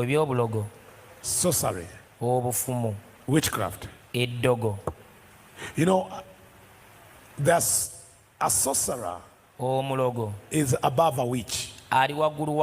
ebyobulogo, sorcery, obufumu, witchcraft. eddogo. You know, there's a sorcerer Omulogo is above a witch. ali waggulu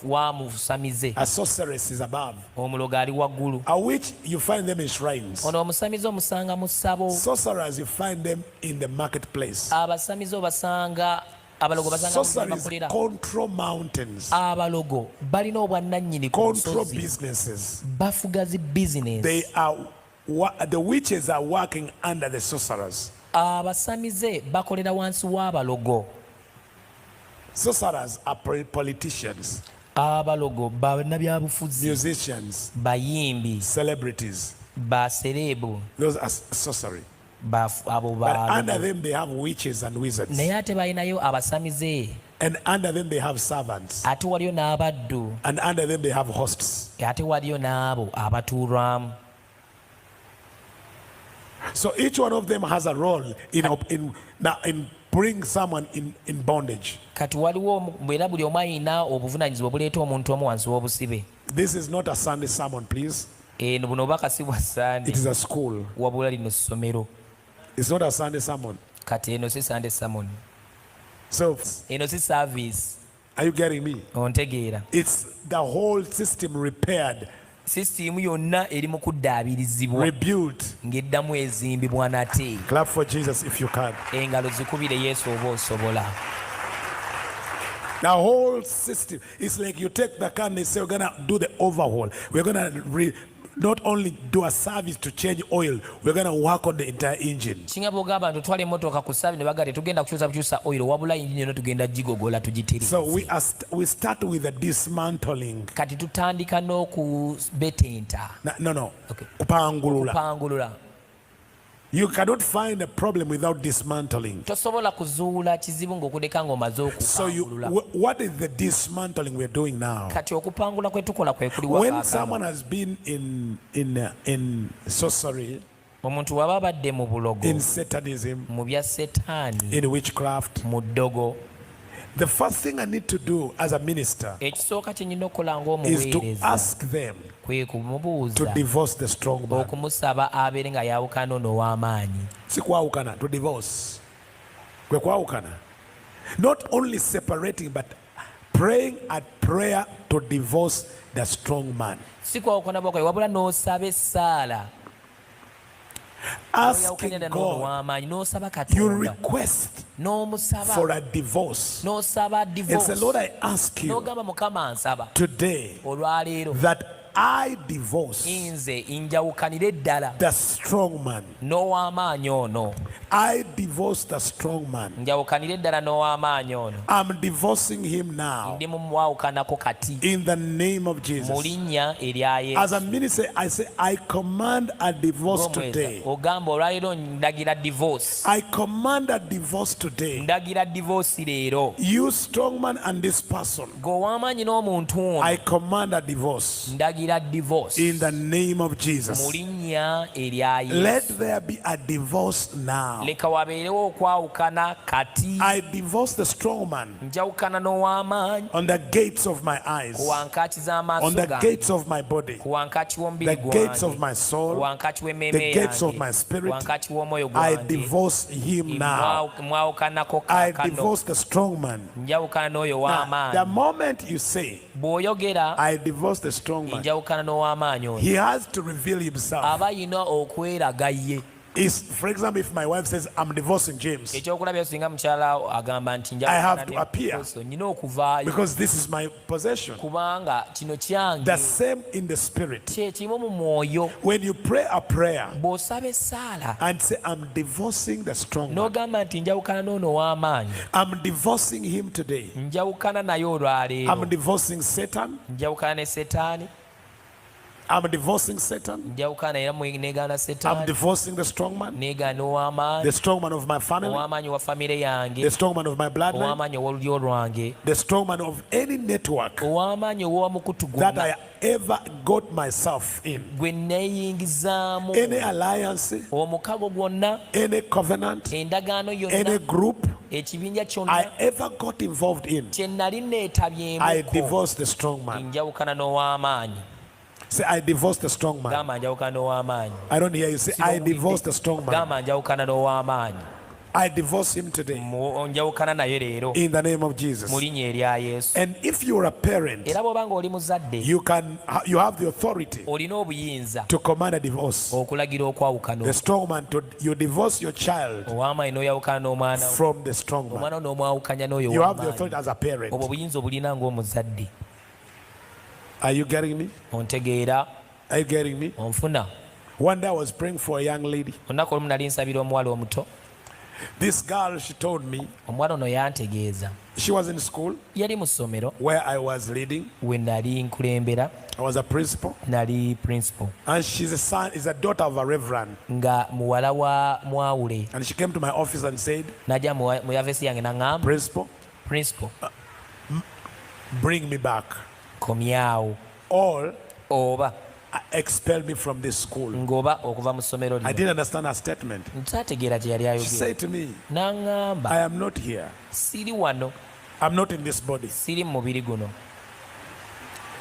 wa musamize. A sorceress is above. Omulogo ali waggulu. A witch, you find them in shrines. Ono omusamize omusanga mu ssabo. Sorcerers, you find them in the marketplace. Abasamize obasanga, abalogo basanga mu makulira. Control mountains. Abalogo balina obwannannyini ku Control nsozi. businesses. Bafuga zi business. The witches are working under the sorcerers. Abasamize bakolera wansi w'abalogo. Sorcerers are politicians, Abalogo bannabyabufuzi, musicians, bayimbi, celebrities. baserebu. Those are sorcery. Abo But under them they have witches and wizards. naye ate balinayo abasamize. And under them they have servants. Ate waliyo n'abaddu. And under them they have hosts. Ate waliyo n'abo abatuulwamu. So each one of them has a role in bring someone in bondage. Kati waliwo era buli omu alina obuvunaanyizibwa obuleeta omuntu omu wansi w'obusibe. This is not a Sunday sermon, please. Eno buno bakasi bwa Sande. It is a school. Wabula lino ssomero. It's not a Sunday sermon. Kati eno si Sunday sermon. So, Eno si service. are you getting me? Ontegeera. It's the whole system repaired, Sisitiimu yonna eri mu kuddaabirizibwa rebuilt. ng'eddamu ezimbibwa nate. Clap for Jesus if you can. Engalo zikubire Yesu oba osobola. The whole system. It's like you take the car and they say we're gonna do the overhaul. We're gonna not only do a service to change oil, we're gonna work on the entire engine. Kinga bw'ogamba nti otwala emmotoka ku ssaabi ne bagamba tugenda kukyusa oil wabula engine yonna tugenda gigogola tugitirize. So we start with the dismantling. Kati tutandika n'okubetenta. No. Okay. Kupangulula. You cannot find a problem without dismantling. Tosobola kuzuula kizibu ng'okuleka ng'omaze So okupangulula. what is the dismantling we're doing now? Kati okupangula kwe tukola kwe kuli When wakaagala. someone has been in sorcery, Omuntu waba abadde mu bulogo, in Satanism, mu bya Setaani, in witchcraft, mu ddogo, the first thing I need to do as a minister ekisooka kye nnina okukola is to ng'omuweereza ask them kwe to kumubuuza divorce the strong man. okumusaba abeere nga yawukana ono ow'amaanyi. Si kwawukana, to divorce. Kwe kwawukana. Not only separating, but praying a prayer to divorce the strong man. Si kwawukana bwakwe wabula n'osaba essaala. Asking God, Ow'amaanyi n'osaba you Katonda. request N'omusaba. for a divorce. N'osaba And divorce. say, Lord, I ask you N'ogamba Mukama ansaba. today Olwaleero that I divorce nze njawukanire ddala the strong man. n'ow'amaanyi ono. I divorce the strong man. Njawukanire ddala n'ow'amaanyi ono. I'm divorcing him now Ndi mu mwawukanako kati in the name of mu Jesus. linnya erya Yesu. As a minister, I say, I command a divorce today. Ogamba olwaleero ndagira divorce. I command a divorce today. Ndagira divorce leero. You strong man and this person, Gw'ow'amaanyi n'omuntu ono. I command a divorce Ndagira divorce. in the name of Mu Jesus. linnya erya Let Yesu. there be a divorce now. Leka wabeerewo okwawukana kati. I divorce the strong man Njawukana n'ow'amaanyi on the gates of my eyes, ku wankaaki z'amaaso on the gange, gates of my body, ku wankaaki the w'omubiri gates of gwange, my ku soul, wankaaki w'emmeeme the gates of yange, my ku spirit. wankaaki w'omwoyo I gwange. divorce him now. Mwawukanako I kaakano. divorce the strong man. Njawukana n'oyo Now, the w'amaanyi. moment you say, Bw'oyogera I divorce the strong man, njawukana n'ow'amaanyi ono. he has to reveal himself. Aba yina okweraga ye. For example, if my wife says, I'm divorcing James, Ekyokulabya singa mukyala agamba nti I have to appear. nina okuvaayo because this is my possession. kubanga kino kyange. The same in the spirit. Kye kimu mu mwoyo. When you pray a prayer Bw'osaba essaala and say, I'm divorcing the strong man, n'ogamba nti njawukana n'ono ow'amaanyi. I'm divorcing him today. Njawukana naye olwaleero. I'm divorcing Satan. Njawukana ne Setaani. I'm divorcing Satan. Njawukana era negaana I'm Setaani. divorcing the strong man, Negaana ow'amaanyi. the strong man of my family, Ow'amaanyi wa famire yange. the strong man of my bloodline, Ow'amaanyi ow'olulyo lwange. the strong man of any network Ow'amaanyi ow'omukutu that gwonna I ever got myself in. gwe neeyingizaamu. Any alliance, Omukago gwonna, any covenant, endagaano any yonna, group ekibinja I kyonna ever got involved in, kye nali I neetabyemu divorce the strong man. njawukana n'ow'amaanyi. Say, I divorce the strong man. Gamba njawukana n'ow'amaanyi. I don't hear you. Say, I divorce the strong man. Gamba njawukana n'ow'amaanyi. I divorce him today. Njawukana naye leero. In the name of Jesus. Mu linnya erya Yesu. And if you are a parent, Era bw'oba ng'oli muzadde, you have the authority olina obuyinza to command a divorce. okulagira okwawukana. The strong man, you divorce your child Ow'amaanyi n'oyawukana n'omwana wo. from the strong man. Omwana n'omwawukanya n'oyo You have the ow'amaanyi. authority as a parent. Obwo obuyinza obulina ng'omuzadde. Are you getting me? Ontegeera? Are you getting me? Onfuna? One day I was praying for a young lady. Olunaku olumu nali nsabira omuwala omuto. This girl, she told me, Omuwala ono yantegeeza. she was in school Yali mu ssomero where I was leading. we nali nkulembera. I was a principal. Nali principal. And she's a daughter of a reverend. Nga muwala wa mwawule. And she came to my office and said, Najja mu yafeesi yange n'aŋŋamba, Principal, bring me back. Komyawo. Or Oba expel me from this school. ng'oba okuva mu ssomero I lino. didn't understand her statement. Ntaategeera kye yali She ayogera. said to me, N'aŋŋamba, I am not here. siri wano, I'm not in this body. siri mu mubiri guno.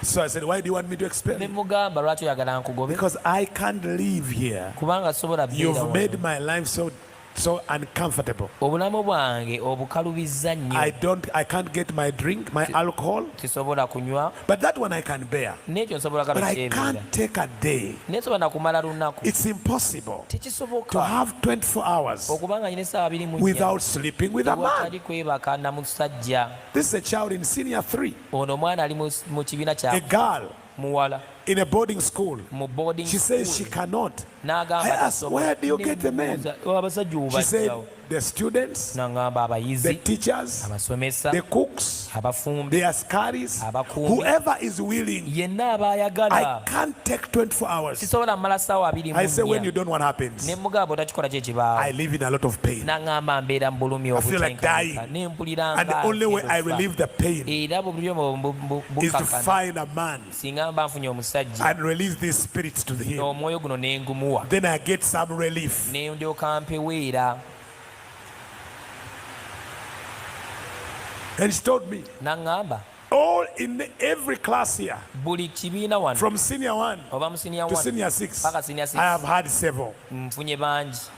So I said, why do you want me to expel Ne you? mugamba, lwaki oyagala nkugobe? Because I can't live here. Kubanga sobola beera You've wano. made my life so uncomfortable. Obulamu bwange obukalubizza nnyo. I can't get my drink, my alcohol. Sisobola kunywa. But that one I can bear. N'ekyo nsobola But I kyebeera. can't take a day. Naye sobola na kumala lunaku. It's impossible to Tekisoboka have 24 hours okubanga nyina essaawa 24 without sleeping with a man. watali kwebaka na musajja. This is a child in senior 3, Ono omwana ali mu kibiina a kya girl muwala in a boarding school. mu boarding She school. says she cannot. N'agamba I asked, tasobola. where do you get the men? Abasajja She said, obajjawo. the students, N'agamba the abayizi, teachers, abasomesa, the cooks, abafumbi, the askaris, Abakuumi. whoever is willing. yenna aba I ayagala. can't take 24 hours. Sisobola mmala ssaawa 24. I say, when you don't, what happens? Ne mugamba otakikola kye kibaawo. I live in a lot of pain. N'aŋŋamba mbeera mu bulumi I feel like dying. obutenkanika. Ne mpulira And the nga only way I ngenda relieve the pain era bulumi is to bukakana. find a man Singa mba nfunye omusajja and release these spirits to him. omwoyo guno ne ngumuwa. Then I get some relief. Ne ndyoka mpeweera. And she told me, N'aŋŋamba all in every class here, buli kibiina wano from senior 1 oba mu senior to 1 senior 6, paka senior 6 I have had several. nfunye bangi.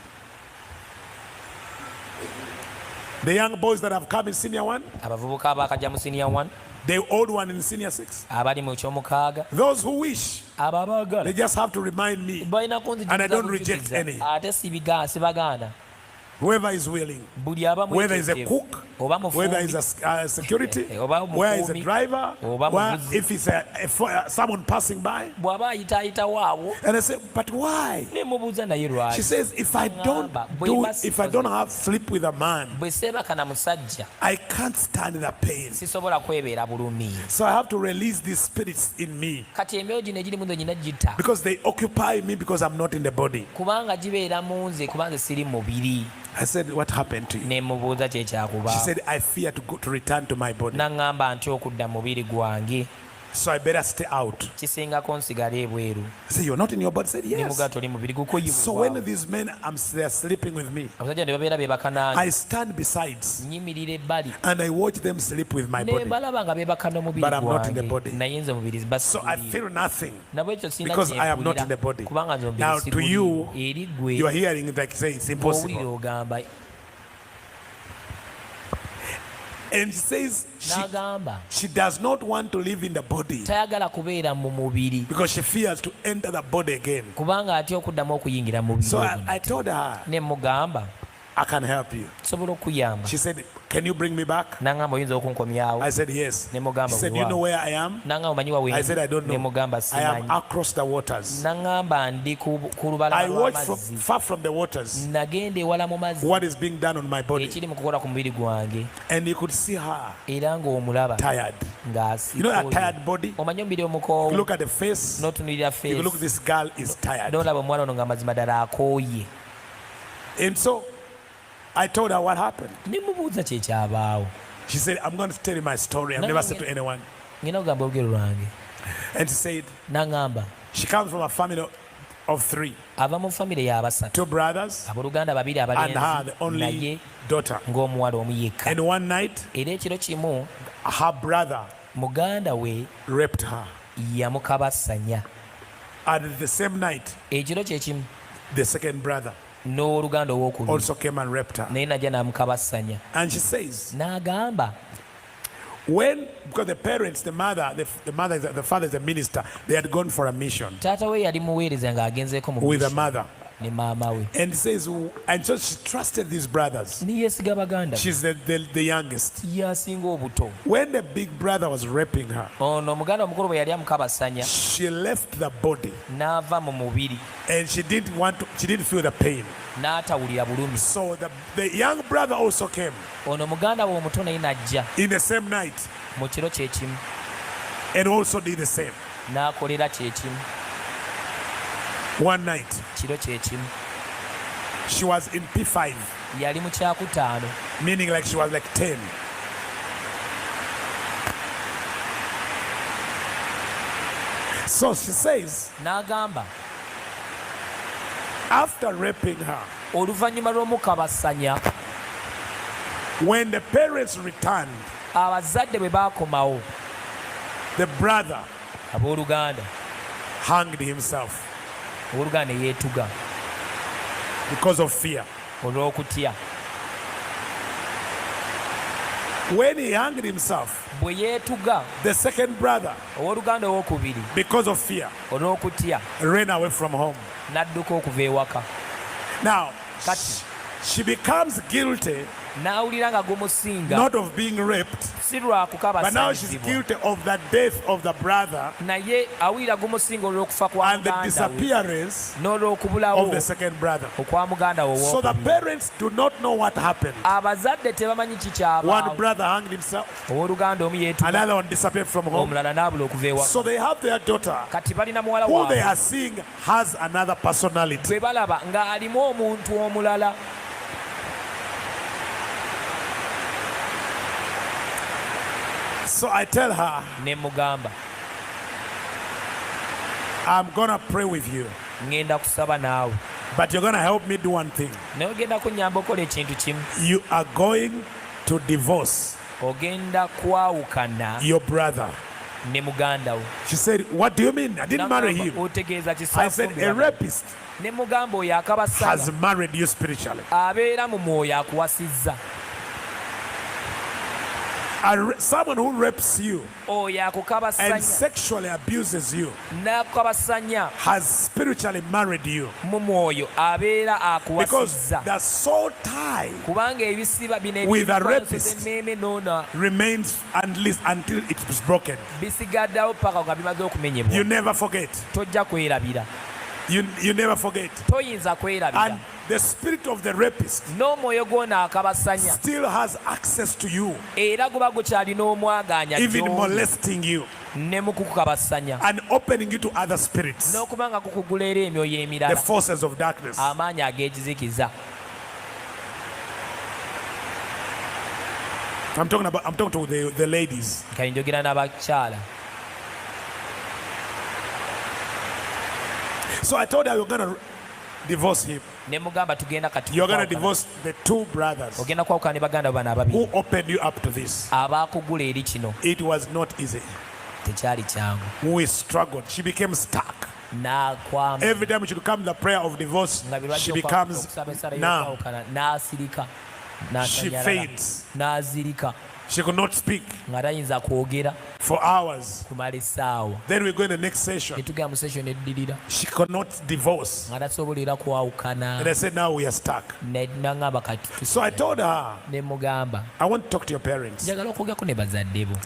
The young boys that have come in senior 1, Abavubuka abakajja mu senior 1, the old one in senior 6. abali mu ky'omukaaga, Those who wish, abo they abaagala just have to remind me. balina kunzijjukiza And I don't bujuliza. reject any. Ate sibagaana. Whoever is willing, Buli aba whether it's a mwetegefu, cook, oba whether mufumbi, it's a security, Oba where is a mukuumi, driver, oba where muvuzi. if it's someone passing by. bw'aba ayitaayita waabo And I say, but why? ne mubuuza naye lwaki. She says, if I don't have sleep with a man, bwe seebaka na musajja I can't stand the pain. sisobola kwebeera bulumi. So I have to release these spirits in me Kati emyoyo gino egiri muno nyina gita because they occupy me because I'm not in the body. kubanga gibeera mu nze kubanga siri mubiri. I said, what happened to you? Ne mubuuza kye She kyakubaawo. said, I fear to return to my body. N'aŋŋamba nti okudda mu mubiri gwange So I better stay out. kisingako nsigala ebweru. I said, you're not in your body? I said, Ne yes. mugaa toli mubiri So when gukoyibwa. these men, they're sleeping with me, Abasajja ne babeera beebaka nange. I stand besides Nyimirira ebbali and I watch them sleep with my ne body. balaba nga beebaka n'omubiri But I'm not in the gwange body. naye nze mubiri So I feel nothing nabwekyo sina because I am not in the body. kubanga nze Now omubiri to you, siguli. Eri gwe you are hearing it like say it's bw'owulira impossible. ogamba. And she says N'agamba she does not want to live in the body tayagala kubeera mu mubiri because she fears to enter the body again. kubanga atya okuddamu okuyingira mu So mubiri. I told her, Ne mugamba I can help you. sobola okuyamba. She said, can you bring me back? N'agamba oyinza okunkomyawo. I said, yes. Ne She mugamba said, you know where I am? N'agamba omanyi wa I said, I don't Ne know. mugamba I am simanyi. across the waters. N'agamba ndi ku lubalama I watch lw'amazzi. far from the waters Nagenda ewala mu mazzi what is being done on my body. ekiri mu kukola ku mubiri gwange And you could see her era ng'omulaba tired. You know a ng'asikooye. tired body? Omanyi omubiri You omukoowu look at the face. n'otunuulira You look, feesi this girl is tired. n'olaba omuwala ono nga mazima ddala akooye. And so I told her what happened. Ne mubuuza kye kyabaawo. She said, I'm going to tell you my story. I've never said to anyone. Ngenda okugamba olugero lwange. And she said, N'aŋŋamba she comes from a family of 3, ava mu famire y'abasatu 2 brothers, abooluganda babiri and her, abalenzi the only naye daughter. ng'omuwala omu yekka. And one night, Era ekiro kimu her brother muganda we raped her. yamukabasanya. And the same night, ekiro kyekimu the second brother n'oluganda ow'okubiri also came and raped her. naye najja n'amukabasanya And she says, n'agamba because the parents, the father is a minister, they had gone for a mission taata we yali muweereza ng'agenzeeko mu with the mission mother. ne maama we And says, and so she trusted these brothers. ne yeesiga baganda be. She's the youngest. yasinga obuto. When the big brother was raping her, ono omuganda omukulu bwe yali amukabasanya she left the body n'ava mu mubiri and she didn't feel the pain. n'atawulira bulumi. So the young brother also came ono muganda we omuto naye n'ajja in the same night mu kiro kyekimu and also did the same. n'akolera kyekimu. One night, kiro kyekimu she was in P5, yali mu kyakutaano, meaning like she was like 10. So she says, n'agamba after raping her, oluvannyuma lw'omukabasanya when the parents returned, abazadde bwe baakomawo the brother abooluganda hanged himself owooluganda ne yeetuga because of fear. olw'okutya. When he hanged himself, bwe yeetuga the second brother, owooluganda owokubiri because of fear, olw'okutya ran away from home. n'adduka okuva ewaka. Now, Kati she becomes guilty n'awulira nga gumusinga not of being raped, si lwa but now she's kukabasanyizibwa guilty of the death of the brother naye awulira gumusinga olw'okufa kwa and the muganda we disappearance n'olw'okubulawo of the second brother. okwa muganda we So the owokubiri. parents do not know what happened. abazadde tebamanyi One kikyabaawo. brother hanged himself, owooluganda omu yeetuga another one disappeared from home. omulala n'abula okuva ewaka. So they have their daughter, kati balina muwala who they waabwe are seeing has another personality. gwe balaba nga alimu omuntu omulala. So I tell her, ne mugamba I'm gonna pray with you, ŋŋenda kusaba naawe but you're gonna help me do one thing. naye ogenda kunnyamba okola ekintu kimu. You are going to divorce ogenda kwawukana your brother. ne muganda we. She said, what do you mean? I didn't marry him. otegeeza I said, a rapist ne mugamba oyo has akabasanya married you spiritually. abeera mu mwoyo akuwasizza. Someone who rapes you oyo and akukabasanya sexually abuses you n'akukabasanya has spiritually married you, mu mwoyo abeera because akuwasizza. the soul tie kubanga ebisiba bino with a ebikwaso rapist z'emmeeme noona remains at least until it is broken. bisigaddewo paka nga bimaze You okumenyebwa. never forget. tojja kwerabira, You never forget. toyinza kwerabira. And the spirit of the rapist n'omwoyo gwona akabasanya still has access to you, era guba gukyalina omwaganya even gy'oli molesting you ne mu kukukabasanya and opening you to other spirits, n'okuba nga kukugula era emyoyo the emirala, forces of darkness. amaanyi ag'ekizikiza. I'm talking to the ladies. kale njogera n'abakyala. So I told her you're gonna divorce him. ne mugamba tugenda kati You're gonna kukwawukana. divorce the two brothers ogenda kwawukana ne baganda bano ababiri who opened you up to this. abaakugula eri kino. It was not easy. tekyali kyangu. We struggled. She became stuck. n'akwama Every time she would come the prayer of divorce, nga bye she bajja becomes okusaba ensala numb. y'okwawukana n'asirika She n'asanyalala faints. n'azirika She could not speak nga tayinza kwogera for hours. kumala essaawa. Then we go in the next session. ne tugenda mu session eddirira She could not divorce. nga tasobolera kwawukana. And I said, now we are stuck. naŋŋamba kati So I told her, ne mugamba I want to talk to your parents. njagala okwogerako ne bazadde bo.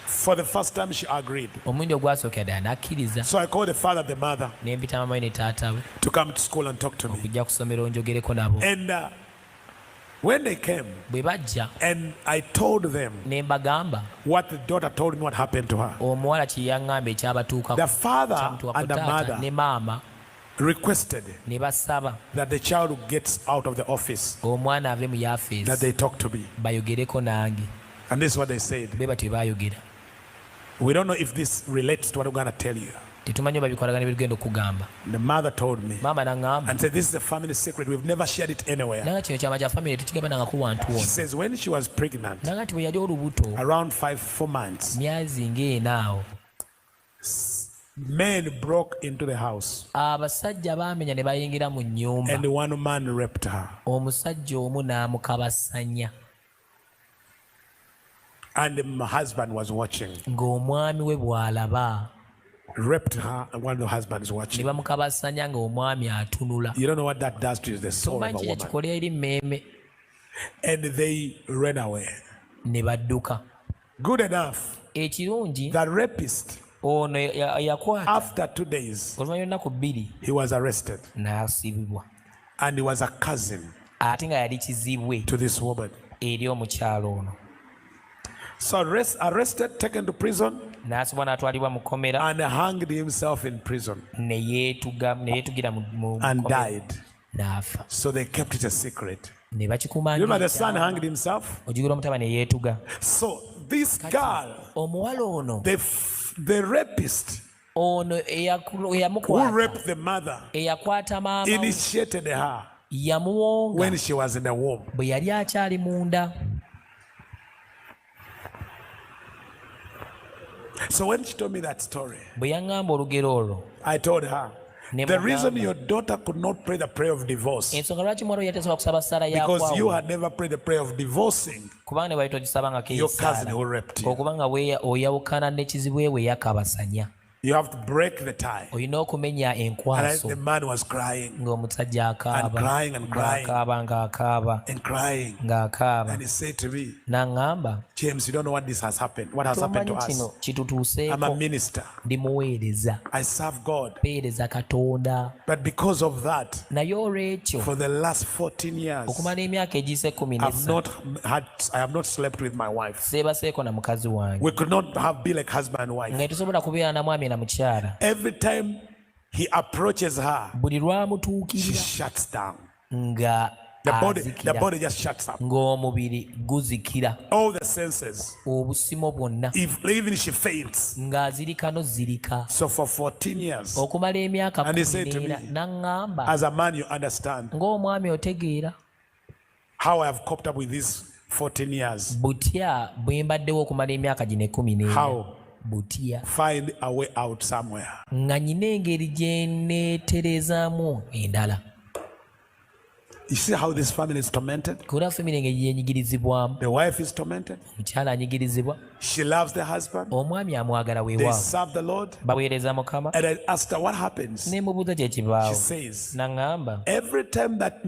For the first time, she agreed. omulundi ogwasooka ddala n'akkiriza. So I called the father, the mother, ne mpita mama we ne taata we to come to school and talk to me. okujja ku ssomero njogereko nabo. And when they came, bwe bajja and I told them ne mbagamba what the daughter told me what happened to her, omuwala kye yaŋŋamba ekyabatuukako the father kyamutuukako and the taata mother ne maama requested ne basaba that the child gets out of the office, omwana ave mu that yafeesi they talk to me. bayogereko nange. And this is what they said. be batyo baayogera. We don't know if this relates to what I'm going to tell you. tetumanyi oba bikolagana byetugenda okugamba. The mother told me maama naŋŋamba and said, this is a family secret. We've never shared it anywhere. nanga kino kyama kya famire tekigamba nangako wantu She wonna. says when she was pregnant, nanga nti bwe yali olubuto around 4 months, myezi ng'ena awo men broke into the house abasajja baamenya ne bayingira mu nnyumba and one man raped her. omusajja omu n'amukabasanya And my husband was watching. ng'omwami we bw'alaba Raped her and one of the husband is ne watching. bamukabasanya ng'omwami atunula You don't know what that does to the soul of tomanyi a kye woman. kikola eri mmeeme And they ran away. ne badduka Good enough. ekirungi The rapist, ono yakwata after 2 days, oluvannyuma lunaku 2 he was arrested. n'asibibwa And he was a cousin ate nga yali kizibwe to this woman. eri omukyalo ono So arrested, taken to prison, n'asibwa n'atwalibwa mu kkomera and hanged himself in prison ne yeetugira mu and kkomera, died. n'afa So they kept it a secret. ne bakikuuma You know, the son hanged himself. ojjukira omutaba ne yeetuga So this girl, omuwala ono the rapist ono who eyamukwata raped the mother, eyakwata maama we, initiated her yamuwonga when she was in the womb. bwe yali akyali munda. So when she told me that story, bwe yaŋŋamba olugero olwo I told her, Ne the reason mugamba. your daughter could not pray the prayer of divorce ensonga lwaki mwalo yatesobola kusaba ssala because you yakwawo had never prayed the prayer of divorcing kubanga ne bali togisabangako your cousin esaala who raped you. okubanga oyawukana n'ekizibwe we yakabasanya You have to break the tie. olina okumenya And enkwaso the man was crying ng'omusajja and akaaba crying and crying ng'akaaba and crying. ng'akaaba And he said to me, n'aŋŋamba James, you don't know what this has happened. What has happened to tomanyi kino us. I'm a kitutuuseeko minister. ndi muweereza I serve God. peereza katonda But because of that, naye olw'ekyo for the last 14 years, okumala emyaka egiyise 13 I have not slept with my wife. seebaseeko na mukazi wange We could not have been like husband and wife. nga tetusobola kubeera na mwami na mukyala. Every time he approaches her, buli she lwamutuukirira shuts down. nga The azikira body just shuts up. ng'omubiri guzikira All the senses. obusimo bwonna Even she faints. ng'azirikano zirika So for 14 years, okumala emyaka And he said to 14 me, n'aŋŋamba as a man, you understand ng'omwami otegeera how I have coped up with these 14 years. butya bwe mbaddewo okumala emyaka gino 14 How? butya Find a way out somewhere. nga nyina engeri gye neeterezaamu endala. You see how this family is tormented? kubula famire engeri gyenyigirizibwamu, The wife is tormented. omukyala anyigirizibwa, She loves the husband. omwami amwagala They weewaawo, serve the Lord. baweereza Mukama. And I asked her what happens. Ne mubuuza kye She kibaawo, says, n'aŋŋamba every time that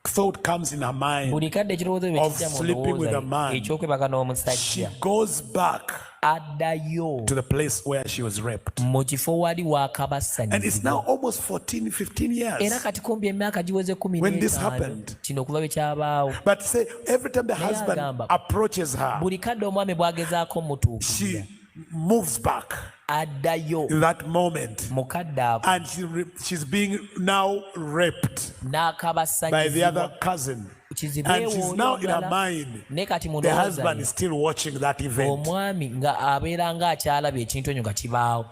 thought comes in her mind, buli kadde ekirowoozo bwe of kijja mu sleeping with a man, ndowooza eky'okwebaka she n'omusajja, goes back addayo to the place where she was raped. mu kifo wali And it's waakabasanyizibwa. now almost 14, 15 Era years. kati kumbi emyaka giweze When this 15 happened. kino okuva bwe kyabaawo. But say, every time the Naye husband agamba, approaches her, buli kadde omwami bw'agezaako mutuukirira, she moves back addayo in that moment. mu kadde ako And she's being now raped by the n'akabasanyizibwa. other cousin. Kizibwe And she's now in her olulala, mind. ne kati mu The ndowooza husband ye, is still watching that event. omwami nga abeera ng'akyalaba ekintu ekyo nga kibaawo.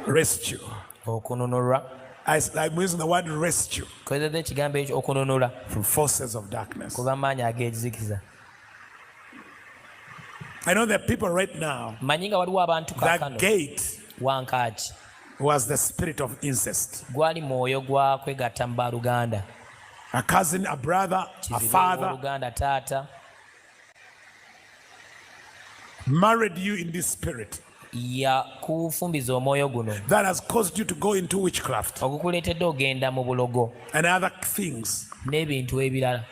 Rescue. Okununulwa, I'm using the word rescue kozesa ekigambo ekyo okununula from forces of darkness. kuva maanyi ag'ekizikiza. I know there are people right now, Manyi nga waliwo abantu that kaakano gate wankaaki was the spirit of incest. gwali mwoyo gwa kwegatta mu baaluganda, A cousin, a brother, a kizibu father oluganda taata married you in this spirit yakufumbiza omwoyo guno that has caused you to go into witchcraft ogukuleetedde ogenda mu bulogo and other things n'ebintu ebirala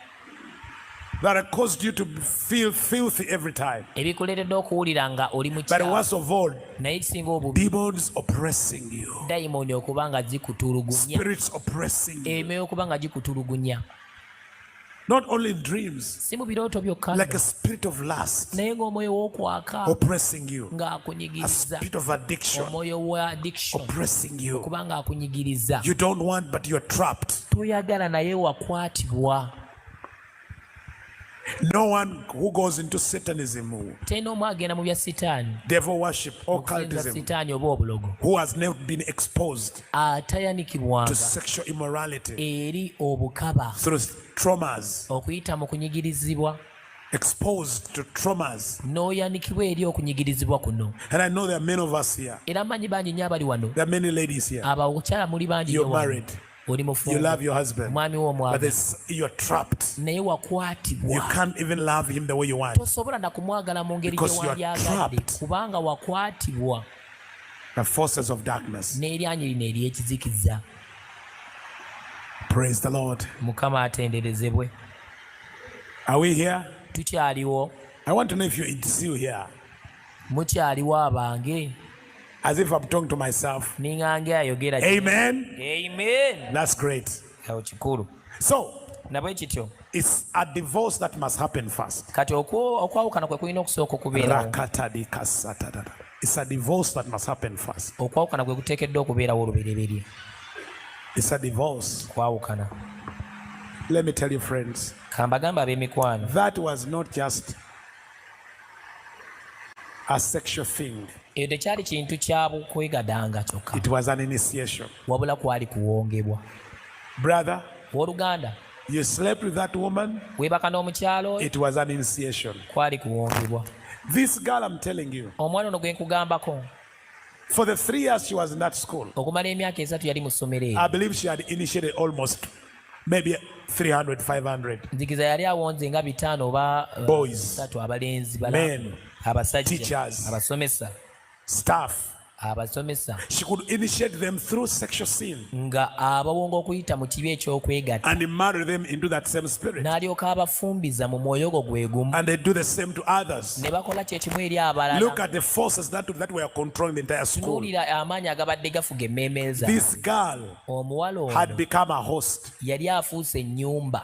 that have caused you to feel filthy every time. ebikuleetedde okuwulira nga oli mu But kyawa, worst of all, naye kisinga obubi demons oppressing you, dayimooni okuba nga zikutulugunya, spirits oppressing you, emyoyo okuba nga gikutulugunya, not only in dreams, si mu birooto byokka, like a spirit of lust naye ng'omwoyo w'okwaka oppressing you, a ng'akunyigiriza, spirit of addiction omwoyo wa addiction oppressing you. okuba ng'akunyigiriza, You don't want, but you're trapped. toyagala naye wakwatibwa. No one who goes into Satanism, Tena omu agenda mu bya sitaani, devil worship, okusinza occultism, sitaani oba obulogo, who has never been exposed to atayanikibwanga sexual immorality eri obukaba through traumas, okuyita mu kunyigirizibwa, exposed to traumas. n'oyanikibwa eri okunyigirizibwa kuno. And I know there are many of us here. Era mmanyi bangi nnyo abali wano. There are many ladies here. Abakyala muli bangi You're nnyo wano. married. Oli You mufumbo. love your husband. Omwami wo But omwaga. you're trapped. Naye You wakwatibwa. can't even love him the way you want. Tosobola na kumwagala mu ngeri Because gye you are wandyagadde. trapped. Kubanga wakwatibwa The forces of darkness. n'eryanyi lino ery'ekizikiza. Praise the Lord. Mukama atenderezebwe. Are we here? Tukyaliwo. I want to know if you're still here. Mukyaliwo abange. As if I'm talking to myself. Ningange ayogera. Amen. Amen. That's great. Awo kikulu. So, Nabwe kityo. it's a divorce that must happen first. Kati okwawukana kwe kulina okusooka okubeerawo. It's a divorce that must happen first. Okwawukana kwe kuteekeddwa okubeerawo olubereberye. It's a divorce. Kwawukana. Let me tell you, friends. Kambagamba ab'emikwano. That was not just a sexual thing. Eyo tekyali kintu kya bukwegadanga kyokka. It was an initiation. Wabula kwali kuwongebwa. Brother, Wooluganda, you slept with that woman. weebaka n'omukyalo oyo, It was an initiation. kwali kuwongebwa. This girl, I'm telling you, Omwana ono gwe nkugambako, for the 3 years she was in that school, okumala emyaka 3 yali mu ssomero I eryo. believe she had initiated almost maybe 300, 500 Nzikiza yali awonze nga 5 oba Boys, 3 abalenzi bala, men, abasajja, teachers, abasomesa, staff. abasomesa, She could initiate them through sexual sin nga abawonga okuyita mu kibi eky'okwegatta, and marry them into that same spirit. n'alyoka abafumbiza mu mwoyo gwo gwe gumu, And they do the same to others. ne bakola kye kimu eri abalala. Look at the forces that were controlling the entire school. Tunuulira amaanyi agabadde gafuga emmeeme zaabwe. This girl Omuwala had ono become a host. yali afuuse ennyumba.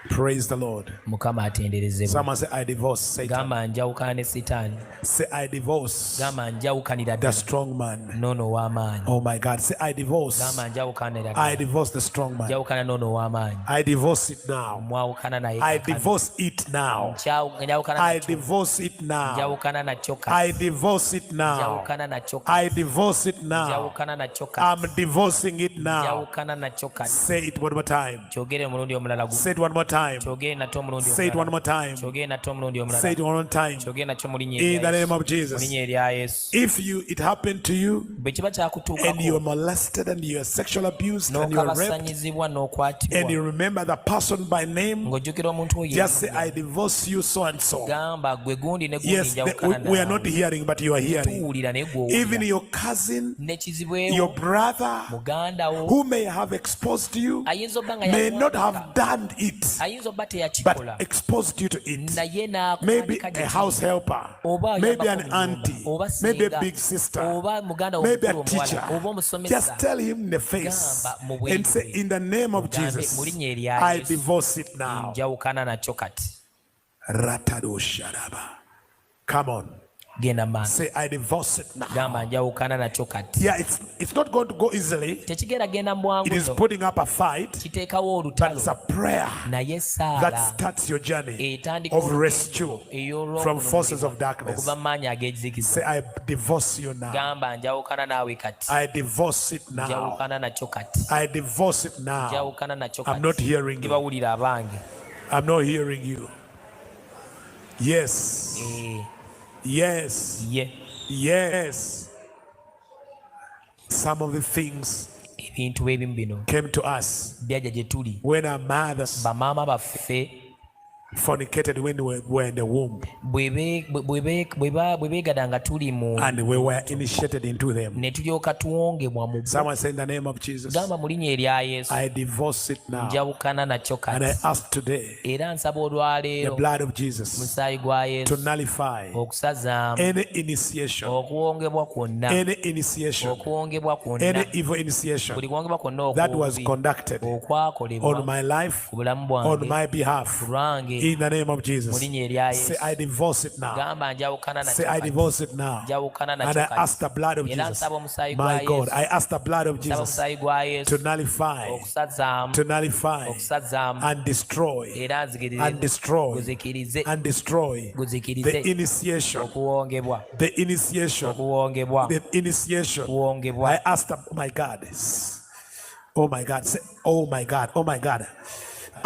Praise the Lord. Mukama atenderezebwa. Someone say, I divorce Satan. Gamba njawukana ne Sitaani. Say, I divorce Gamba njawukanira the ddala strong man. n'ono ow'amaanyi. Oh my God. Say, I divorce. Gamba njawukanira I ddala. divorce the strong man. Njawukana n'ono ow'amaanyi. I divorce it now. Mwawukana naye I kaakano. divorce it now. Njawukana I nakyo. divorce it now. Njawukana nakyo kati. I divorce it now. Njawukana nakyo kati. I divorce it now. Njawukana nakyo kati. I'm divorcing it now. Njawukana nakyo kati. Say it one more time. Kyogere omulundi omulala gumu. Say it one more time. Kyogere nate omulundi Say it one omulala. more time. Kyogere nate omulundi omulala. Say it one more time. Kyogere nakyo mu linnya In erya the name Yesu. of Mu Jesus. linnya erya Yesu. If it happened to you Bwe kiba and you kyakutuukako were molested and you were sexually abused and you were raped n'okabasanyizibwa and n'okwatibwa you remember the person by name, ng'ojjukira omuntu oyo just say, I divorce you so and so. gamba gwe gundi ne gundi Yes, njawukana we are not hearing, but you are hearing. tuwulira naye gwe Even owulira. your cousin, Ne kizibwewo your brother, muganda wo who may have exposed you, ayinza obba nga may not yakwagala. have done it, Ayinza obba but teyakikola exposed you to it. naye Maybe n'akwandika a gye house kiri. helper, Oba maybe ayambako an mu nyumba, auntie, oba maybe a singa, big sister, oba muganda wo maybe a omukulu teacher. omuwala, oba omusomesa. Just tell him in the face Gamba mu and say, bweru. in the name of Mugambe, Jesus, mu linnya erya I Yesu. divorce it now. Njawukana nakyo kati. Ratado sharaba. Come on. Genda maaso. Say, I divorce it now. Gamba njawukana nakyo kati. Yeah, it's not going to go easily. Tekigenda genda mu bwangu It is nno. putting up a fight, Kiteekawo but olutalo. it's a prayer Naye that saala starts your journey etandika of rescue from forces of darkness. okuva mu maanyi ag'ekizikiza. Say, I divorce you now. Gamba njawukana naawe kati. I divorce it now. Njawukana nakyo kati. I divorce it now. Njawukana nakyo I'm not kati. hearing you. Tebawulira abange. I'm not hearing you. Yes. Yes. Ye. Yes. Some of the things Ebintu ebimu bino came to us byajja gye tuli. when our mothers Bamaama baffe fornicated when we were in the womb bwe beegada nga tuli mu and we were initiated into them. ne tulyoka tuwongebwa mu bo. Someone say in the name of Jesus, Gamba mu linnya erya Yesu. I divorce it now. Njawukana nakyo And I kati. ask today Era nsaba the olwaleero blood of Jesus omusaayi gwa to Yesu nullify okusazaamu any initiation, okuwongebwa kwonna, any initiation, okuwongebwa kwonna, any evil initiation buli kuwongebwa kwonna that was okubi conducted okwakolebwa on my life, ku bulamu on bwange my behalf. ku lwange In the name of mu Jesus, linnya erya say, Yesu. I divorce it now. Gamba njawukana Say, nakyo I kati. divorce it now. Njawukana And nakyo I kati. ask the blood of Era Jesus, nsaba omusaayi gwa my God, Yesu. I ask the blood of Nsaba Jesus omusaayi gwa Yesu to nullify, okusazaamu to nullify, okusazaamu and destroy, era nzikirize and destroy, guzikirize and destroy guzikirize the initiation, okuwongebwa the initiation, okuwongebwa the initiation. okuwongebwa. I asked the, oh my God, say, oh my God, oh my God.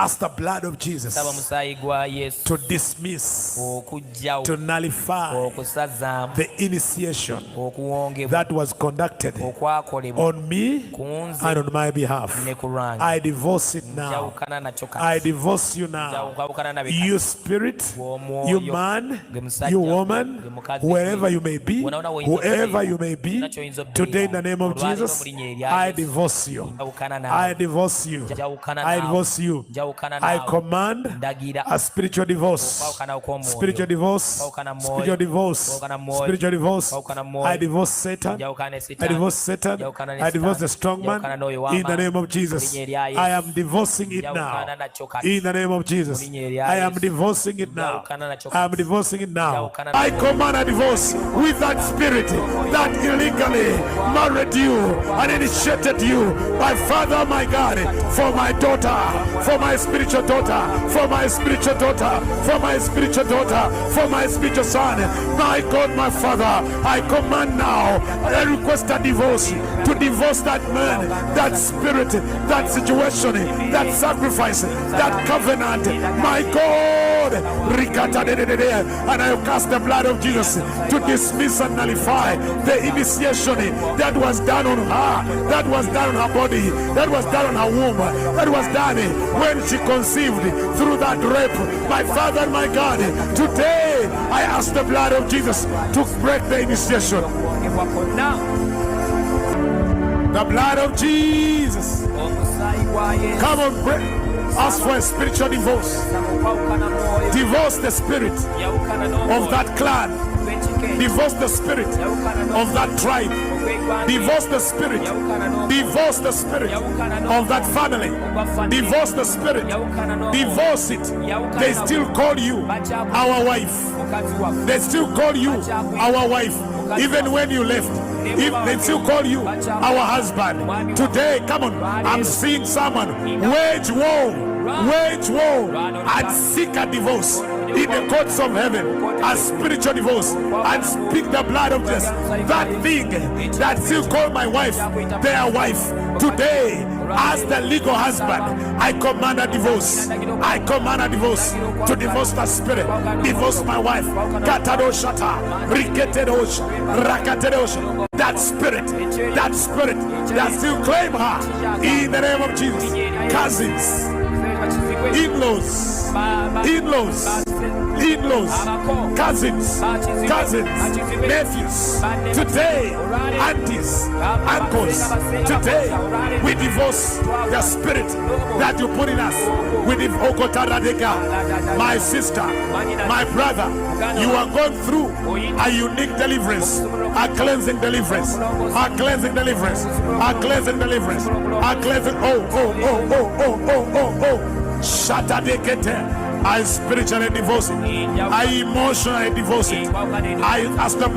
ask the blood of Jesus saba musaayi gwa Yesu to dismiss, okujjawo to nullify okusazaamu the initiation okuwongebwa that was conducted okwakolebwa on me ku nze and on my behalf. ne ku lwange. I divorce it now. Njawukana nakyo kati. I divorce you now. Njawukana nabe You kati. spirit, Omwoyo, you man, gwe musajja, you gwe woman, mukazi, wherever you may be, wanaona woyinza whoever okubeera, you may be, nakyoyinza okubeera. today in the name of Olwaleero Jesus, mu linnya erya I Yesu. divorce you. Njawukana naawe. I divorce you. Njawukana I naawe. divorce you. Njawukana I naawe. command Ndagira a spiritual divorce. okwawukana okw'omwoyo. Spiritual divorce. Okwawukana mwoyo. Spiritual divorce. Okwawukana mwoyo. Spiritual divorce. Okwawukana mwoyo. I divorce Satan. Njawukana ne I Sitaani. divorce Satan. Njawukana ne I divorce the Sitaani. strong man. Njawukana n'oyo In the w'amaanyi. name of Jesus. Mu linnya erya Yesu. I am divorcing it now. Njawukana nakyo kati. In the name of Jesus. Mu linnya erya I am Yesu. divorcing it now. Njawukana nakyo I am kati. divorcing it now. Njawukana I nakyo. command a divorce with that spirit that illegally married you and initiated you. My Father, my God, for my daughter, for my spiritual daughter, for my spiritual daughter, for my spiritual daughter, for my spiritual son. My God, my Father, I command now, I request a divorce, to divorce that man, that spirit, that situation, that sacrifice, that covenant. My God, and I cast the blood of Jesus to dismiss and nullify the initiation that was done on her, that was done on her body, that was done on her womb, that was done when she conceived through that rape. My Father, my God, today I ask the blood of Jesus to break the initiation. The blood of Jesus. Come on, break. Ask for a spiritual divorce. Divorce the spirit of that clan. Divorce the spirit of that tribe. Divorce the spirit. Divorce the spirit of that family. Divorce the spirit. Divorce it. They still call you our wife. They still call you our wife. Even when you left, if they still call you our husband. Today, come on, I'm seeing someone wage war, and seek a divorce in the courts of heaven, a spiritual divorce, and speak the blood of Jesus. That thing that still call my wife their wife, today, as the legal husband, I command a divorce. I command a divorce to divorce the spirit, divorce my wife. Katadoshata, Riketedosh, Rakatedosh. That spirit that still claim her in the name of Jesus. Cousins, in-laws, cousins, nephews, today, aunties, uncles, today we divorce the spirit that you put in us. We divorce my sister, my brother. You are going through a unique deliverance, a cleansing deliverance, a cleansing deliverance, a cleansing deliverance, a cleansing. I spiritually divorce it. I emotionally divorce it. I ask the